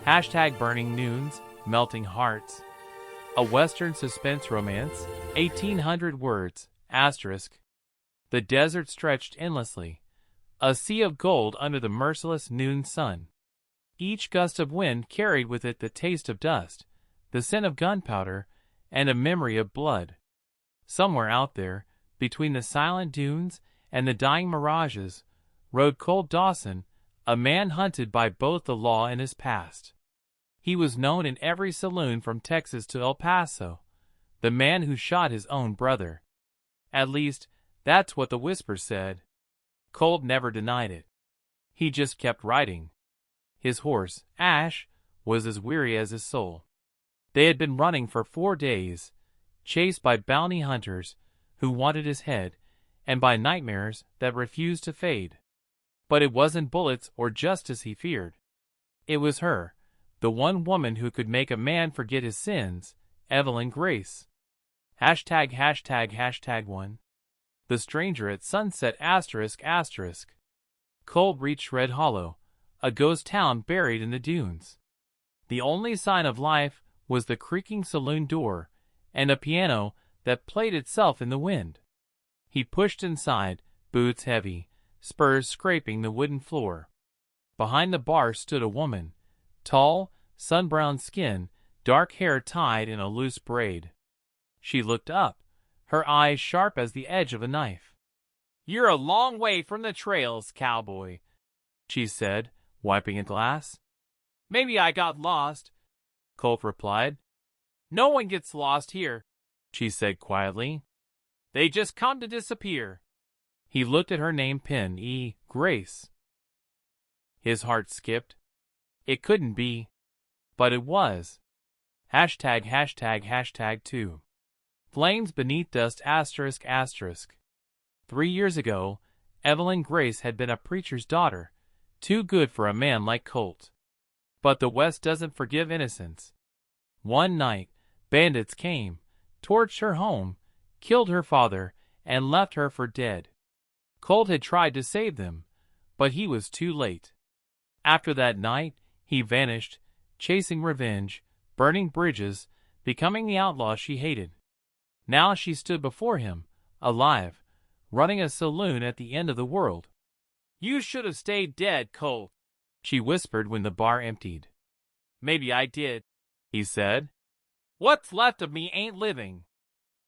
Hashtag burning noons, melting hearts. A Western suspense romance, 1800 words, asterisk. The desert stretched endlessly, a sea of gold under the merciless noon sun. Each gust of wind carried with it the taste of dust, the scent of gunpowder, and a memory of blood. Somewhere out there, between the silent dunes and the dying mirages, rode Colt Dawson, a man hunted by both the law and his past. He was known in every saloon from Texas to El Paso, the man who shot his own brother. At least, that's what the whispers said. Colt never denied it. He just kept riding. His horse, Ash, was as weary as his soul. They had been running for 4 days, chased by bounty hunters who wanted his head, and by nightmares that refused to fade. But it wasn't bullets or justice he feared. It was her, the one woman who could make a man forget his sins, Evelyn Grace. Hashtag 1. The stranger at sunset asterisk. Colt reached Red Hollow, a ghost town buried in the dunes. The only sign of life was the creaking saloon door and a piano that played itself in the wind. He pushed inside, boots heavy, spurs scraping the wooden floor. Behind the bar stood a woman, tall, sun-browned skin, dark hair tied in a loose braid. She looked up, her eyes sharp as the edge of a knife. "You're a long way from the trails, cowboy," she said, wiping a glass. "Maybe I got lost," Colt replied. "No one gets lost here," she said quietly. "They just come to disappear." He looked at her name pin, Grace. His heart skipped. It couldn't be. But it was. Hashtag 2. Flames beneath dust asterisk. 3 years ago, Evelyn Grace had been a preacher's daughter, too good for a man like Colt. But the West doesn't forgive innocence. One night, bandits came, torched her home, killed her father, and left her for dead. Colt had tried to save them, but he was too late. After that night, he vanished, chasing revenge, burning bridges, becoming the outlaw she hated. Now she stood before him, alive, running a saloon at the end of the world. "You should have stayed dead, Colt," she whispered when the bar emptied. "Maybe I did," he said. "What's left of me ain't living."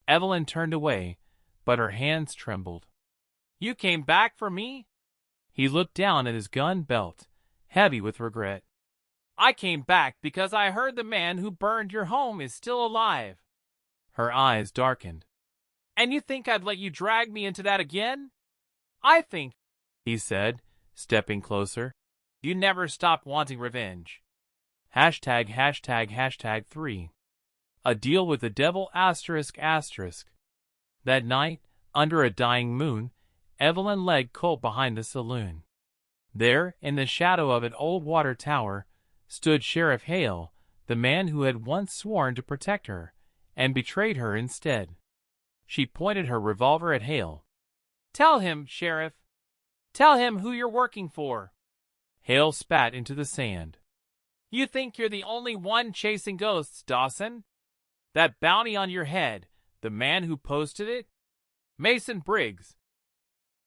Evelyn turned away, but her hands trembled. "You came back for me?" He looked down at his gun belt, heavy with regret. "I came back because I heard the man who burned your home is still alive." Her eyes darkened. "And you think I'd let you drag me into that again? I think," he said, stepping closer, "you never stop wanting revenge." Hashtag 3. A deal with the devil asterisk. That night, under a dying moon, Evelyn led Colt behind the saloon. There, in the shadow of an old water tower, stood Sheriff Hale, the man who had once sworn to protect her, and betrayed her instead. She pointed her revolver at Hale. "Tell him, Sheriff. Tell him who you're working for." Hale spat into the sand. "You think you're the only one chasing ghosts, Dawson? That bounty on your head, the man who posted it? Mason Briggs,